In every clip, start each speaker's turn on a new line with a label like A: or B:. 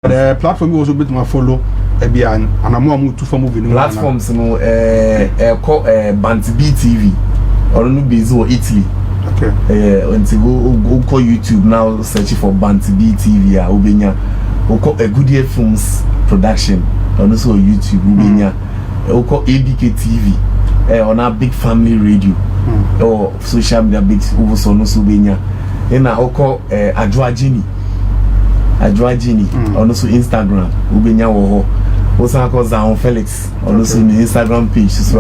A: The platform also bit my follow ebi an amo amu to form movie
B: platforms no call Bantibee TV or no based on Italy.
A: Okay.
B: Until go call YouTube now, search for Bantibee TV. Ubenya. We call a Good Year Films production. And also YouTube. Ubenya. We call ABK TV. On our big family radio. Or social media big over so no Ubenya. Then I call Adwajini. On also Instagram. Ubenya wo. Also call Zaon Felix. On also Instagram page. So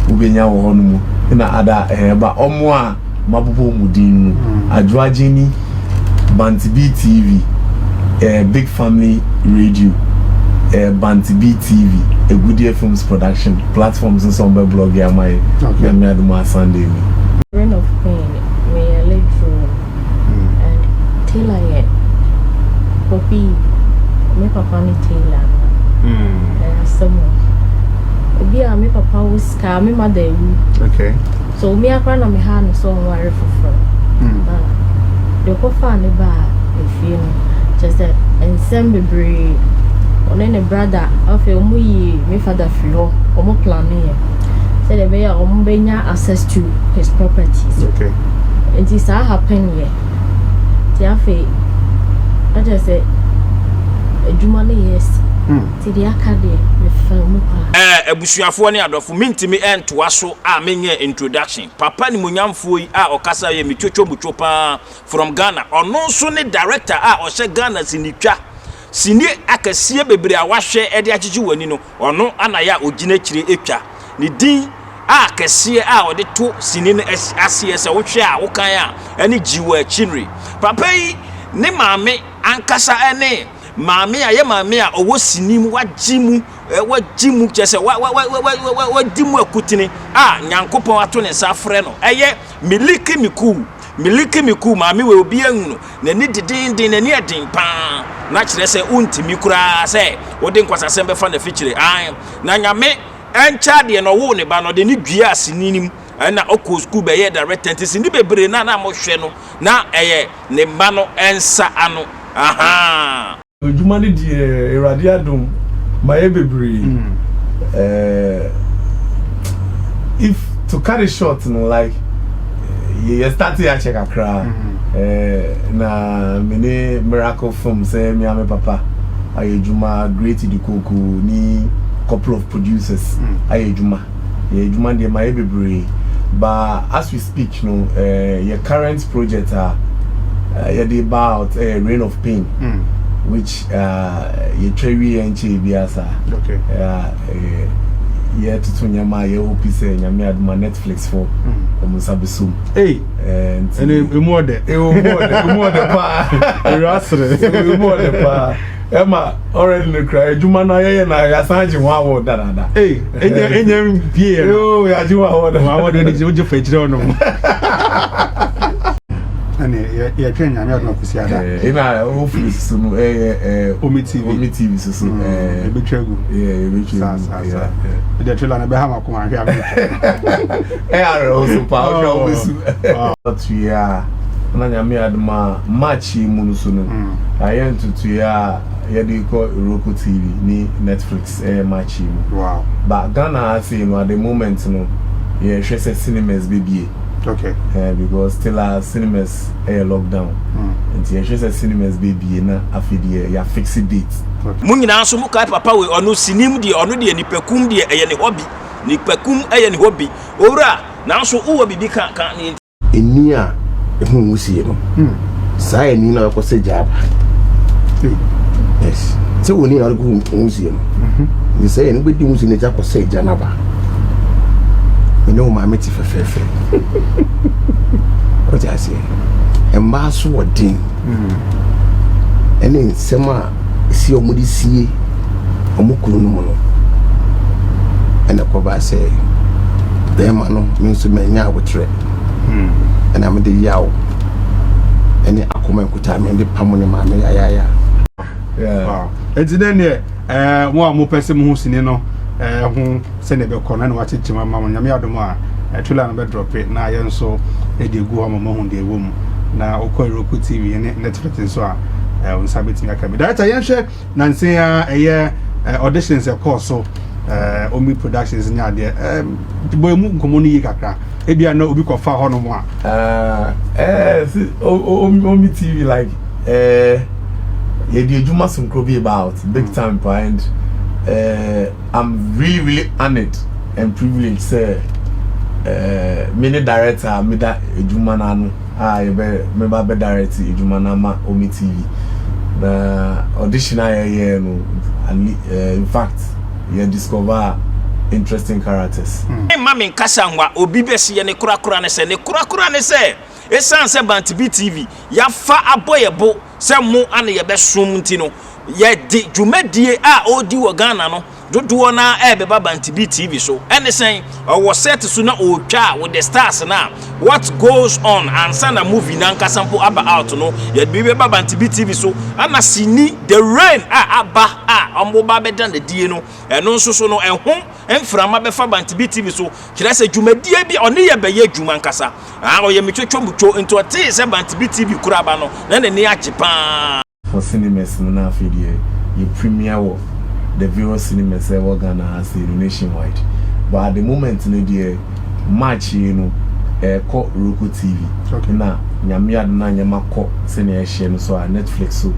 B: Ubenya wo no. Then other but omwa Mabubo Mudin, Adwajini, Bantibee TV, Big Family Radio, Bantibee TV, a Good Year Films production, platforms and some blog. Yeah, my Sunday.
C: Reign of Pain, may I let through and Taylor yet. Poppy, me papa ni Taylor. Someone. Be a me papa was car, me mother.
A: Okay.
C: So me akwa na me ha no so worry for the kofa ne ba e fie no just that ensem bebre one ne brother afi omu yi me father free ho omu plan here say the be omu benya access to his properties.
A: Okay.
C: And this happen here ti afi I just say eduma ne yes ti dia ka de me fa mu pa
D: ebusuafo ne adofo mintimi ento aso a menye introduction papa ni munyamfo yi a okasa ye mitwotwo mutwo pa from Ghana ono so ne director a ohye Ghana sinitwa sini akasie bebre a wahwe e de agigi wani no ono anaya ogina kire etwa ni din a akasie a ode to sini ne asie se wohwe a wokan a ene jiwa chinri papa yi ne maame ankasa ene maame a ye maame a owo sinim wajimu chese wadimu akutini nyankopon ato ne nsa frɛ no eye miliki miku maame we obi ehunu na ni didin na ni edin pa na kyerɛ sɛ untimi kura sɛ wode nkwasasɛm bɛfa na fikyire na nyame encha de no wo ne ba no de ni dua asininim na okɔ school be ye director ntisi ni bebre na mo hwɛ no na eye ne ba no ensa ano aha
B: ojumani di erade adom my baby if to cut it short no like you start to check a crowd na many miracle film say me and my papa ayejuma great the koko ni couple of producers ayejuma de my baby but as we speak no your current project about Reign of Pain which ye trewi enche biasa.
A: Okay.
B: Ye tutu nyama ye opise nyame aduma Netflix for omusabisu.
A: Hey. And more de pa. More pa. Emma already no cry. Juma na ye na ya sanji one award da. Hey, enye pie. Oh, ya juma award. Award ni oje fechire ono. And yeah, train ya na kusiada.
B: Ina hopefully so
A: Omi TV
B: so
A: be tregu.
B: Yeah, be tregu.
A: Yeah. The trailer na be ha makoma ahwe am.
B: Are also power obisu. But we are na nyame aduma match mu no so no. Ayen tutu ya ye dey call Roku TV ni Netflix match mu.
A: Wow. But
B: Ghana say no at the moment no yeah she say cinemas baby.
A: Okay.
B: Because still our cinemas lockdown. And she says cinemas baby na afidi ya fixed date.
D: Mu nyina so mu kai papa we ono sinim de ono de nipakum de eye ne hobby. Nipakum eye ne hobby. Owura na so uwa bibi kan ni
E: eni a ehu musie no. Sa eni na ko se jaba. Yes. Se woni na ko musie no. Ni say eni be di musie ne ja ko se janaba. No mammy fefe. What I say? A mass wording. And in summer, see Omudi see Omukuno. And the Koba say, the man means to me now with trade. And I'm the yaw. And the Akuman could time and the Pamoni Mammy.
A: Yeah. It's then, one more person who's in who send a corner and watch it to my mamma Yamiadoma, a trailer and bed drop it. Now, I so a de go home among the womb. Now, Roku TV and Netflix and so on.
F: on sabit nya kabi director yen hwe nanse ya auditions e course so Omi Productions nya de boy mu nkomo ni kakra e bia na obi kofa ho no mo a
B: Omi TV like the Juma Sunkrobi about big time and I'm really honored and privileged say many director me da Juma nanu member be director Juma na Omi TV na audition aye no in fact you discover interesting characters.
D: Mami nkasangwa obi besi ye ne kura ne se esan se Bantibee TV ya fa aboyebo se mu ane ye besum ntino ye di dwumadie a odi wo Ghana no dodo na beba Bantibee TV so ene sen was set so na otwa with the stars na what goes on and sana movie na nkasampo aba out no ye beba Bantibee TV so ana sini the rain aba ombo ba beda na die no eno nso so no ehom emframa befa Bantibee TV so kire se dwumadie bi one ye beye dwuma nkasa oye metwetwo mutwo into ate se Bantibee TV kura ba no na ne agye pa
B: for cinemas na afidie you premiere the viewer cinema say we Ghana has nationwide, but at the moment in the match call Roku TV. Okay. Na nyamiad na nyama ko senior share so Netflix so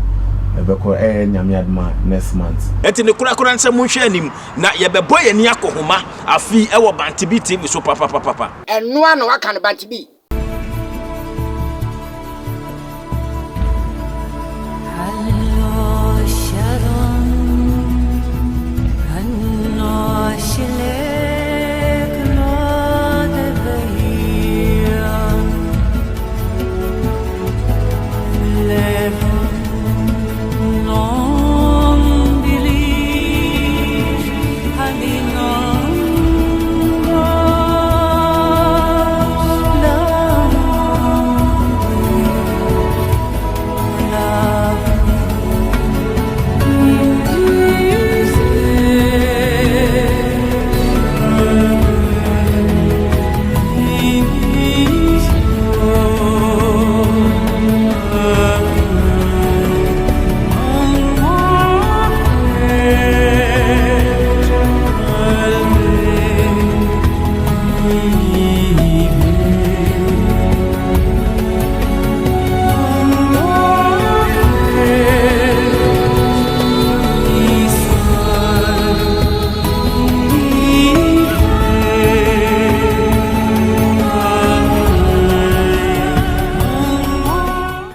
B: ebeko nyamiad ma next month.
D: Eti ne kura nse mu hwe anim na ye bebo ye ni akohoma afi e wo Bantibee TV so papa.
E: Eno ano aka no Bantibee.